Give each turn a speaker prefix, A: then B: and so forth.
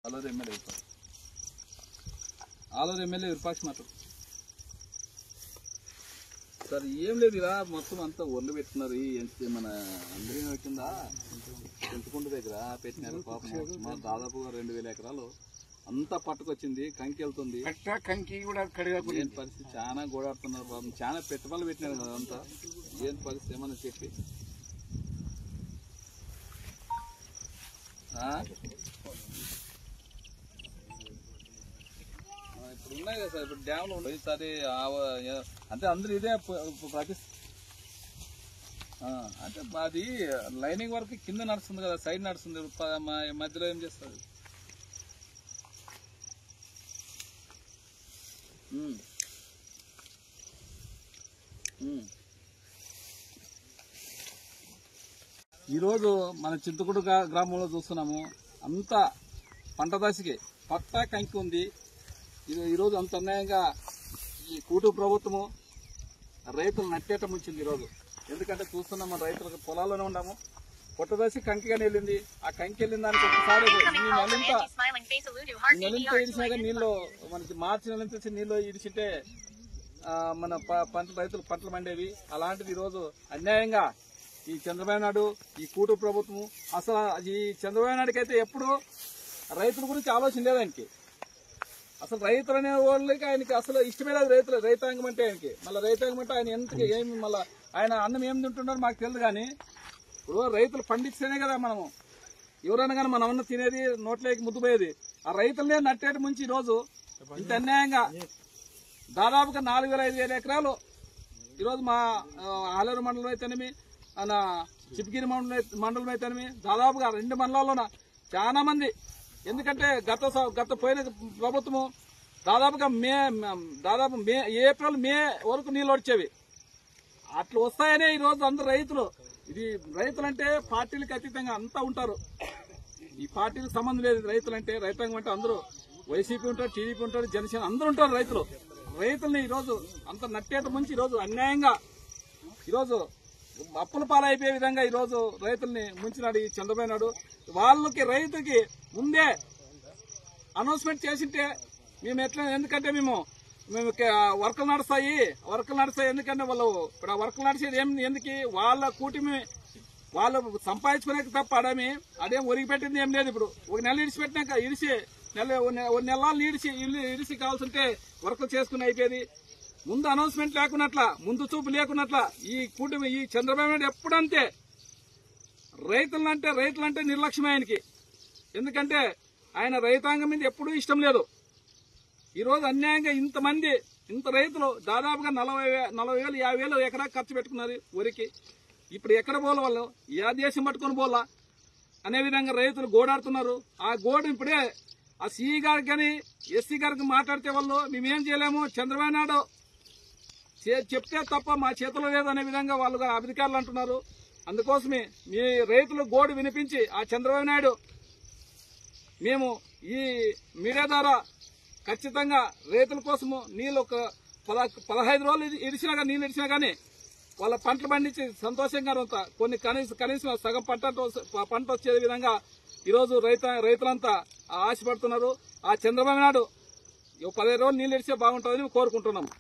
A: Aluru MLA Virupaksha మాట్లాడు sir. ఏం లేదు ఇలా మొత్తం అంతా ఒర్లు పెట్టుకున్నారు. మన అందరి కింద చింతకుంట దగ్గర పెట్టినారు. పాపం దాదాపుగా 2000 ఎకరాలు అంతా పట్టుకొచ్చింది. కంకి వెళ్తుంది.
B: కంకి కూడా
A: ఏం పరిస్థితి చాలా గోడాడుతున్నారు పాపం. చాలా పెట్టుబడులు పెట్టినారు కదా అంతా. ఏం పరిస్థితి ఏమన్నా చెప్పి ఇప్పుడు ఉన్నాయి కదా సార్. ఇప్పుడు డ్యామ్లు ఉన్నాయి సరే అంటే అందరూ ఇదే అంటే అది లైనింగ్ వరకు కింద నడుస్తుంది కదా, సైడ్ నడుస్తుంది. మధ్యలో ఏం చేస్తుంది? ఈరోజు మన చింతకుంట గ్రామంలో చూస్తున్నాము. అంతా పంట దశకి పట్టా కంకి ఉంది. ఈరోజు అంత అన్యాయంగా ఈ కూటమి ప్రభుత్వము రైతులు నట్టేట ముంచింది ఈరోజు. ఎందుకంటే చూస్తున్నాం మన రైతులకు పొలాల్లోనే ఉన్నాము. పొట్టదశి కంకిగానే వెళ్ళింది. ఆ కంకి వెళ్ళిన దానికి ఒకసారి నెలంతా ఇడిచినాక నీళ్ళు మనకి మార్చి నెలంత నీళ్ళు ఇడిచితే మన రైతులు పంటలు మండేవి. అలాంటిది ఈరోజు అన్యాయంగా ఈ చంద్రబాబు నాయుడు ఈ కూటమి ప్రభుత్వము అసలు ఈ చంద్రబాబు నాయుడుకి అయితే ఎప్పుడు రైతుల గురించి ఆలోచన లేదు ఆయనకి. అసలు రైతులు అనే వాళ్ళకి ఆయనకి అసలు ఇష్టమే లేదు. రైతాంగం అంటే ఆయనకి మళ్ళీ రైతాంగం అంటే ఆయన ఎంతకి ఏమి మళ్ళీ ఆయన అన్నం ఏం తింటున్నారో మాకు తెలియదు. కానీ ఇప్పుడు రైతులు పండిస్తేనే కదా మనము ఎవరైనా కానీ మనం అన్న తినేది, నోట్లోకి ముద్దుపోయేది. ఆ రైతులనే నట్టేటి ముంచి ఈరోజు ఇంత అన్యాయంగా దాదాపుగా 4000-5000 ఎకరాలు ఈరోజు మా ఆలేరు మండలం అయితేనేమి, మన చిప్గిరి మండలం అయితేనేమి, దాదాపుగా 2 మండలాల్లోన చాలా మంది. ఎందుకంటే గత పోయిన ప్రభుత్వము దాదాపు ఏప్రిల్ మే వరకు నీళ్ళు వచ్చేవి. అట్లా వస్తాయనే ఈరోజు అందరు రైతులు. ఇది రైతులంటే పార్టీలకు అతీతంగా అంతా ఉంటారు. ఈ పార్టీలకు సంబంధం లేదు. రైతులంటే రైతాంగం అంటే అందరూ వైసీపీ ఉంటారు, టీడీపీ ఉంటారు, జనసేన అందరూ ఉంటారు. రైతుల్ని ఈరోజు అంత నట్టేట ముంచి ఈరోజు అన్యాయంగా ఈరోజు అప్పుల పాలైపోయే విధంగా ఈరోజు రైతుల్ని ముంచినాడు ఈ చంద్రబాబు నాయుడు. వాళ్ళకి రైతుకి ముందే అనౌన్స్మెంట్ చేసింటే మేము ఎట్లా, ఎందుకంటే మేము వర్కలు నడుస్తాయి. ఎందుకంటే వాళ్ళు ఇప్పుడు ఆ వర్కలు నడిచేది ఎందుకు వాళ్ళ కూటమి వాళ్ళు సంపాదించుకునే తప్ప అదేం ఒరిగి పెట్టింది ఏం లేదు. ఇప్పుడు ఒక నెల ఇడిచిపెట్టినాక నెలలు ఇడిచి కావాల్సింటే వర్కలు చేసుకుని అయిపోయేది. ముందు అనౌన్స్మెంట్ లేకున్నట్ల, ముందు చూపు లేకున్నట్ల ఈ కూటమి ఈ చంద్రబాబు నాయుడు ఎప్పుడంతే రైతులంటే నిర్లక్ష్యం ఆయనకి. ఎందుకంటే ఆయన రైతాంగం మీద ఎప్పుడూ ఇష్టం లేదు. ఈరోజు అన్యాయంగా ఇంత రైతులు దాదాపుగా 40,000-50,000 ఎకరా ఖర్చు పెట్టుకున్నారు వరికి. ఇప్పుడు ఎక్కడ పోల వాళ్ళు ఏ దేశం పట్టుకొని పోలా అనే విధంగా రైతులు గోడాడుతున్నారు. ఆ గోడు ఇప్పుడే ఆ సిఈ గారికి కానీ ఎస్సీ గారికి మాట్లాడితే వాళ్ళు మేమేం చేయలేము, చంద్రబాబు నాయుడు చెప్తే తప్ప మా చేతిలో లేదనే విధంగా వాళ్ళు అధికారులు అంటున్నారు. అందుకోసమే మీ రైతులు గోడు వినిపించి ఆ చంద్రబాబు నాయుడు మేము ఈ మీడియా ద్వారా ఖచ్చితంగా రైతుల కోసము నీళ్ళు ఒక 15 రోజులు నీళ్ళు ఇడిచినా కానీ వాళ్ళ పంటలు పండించి సంతోషంగా ఉంటా. కొన్ని కనీసం సగం పంట వచ్చే విధంగా ఈరోజు రైతులంతా ఆశపడుతున్నారు. ఆ చంద్రబాబు నాయుడు 15 రోజులు నీళ్ళు ఇడిస్తే బాగుంటుందని కోరుకుంటున్నాము.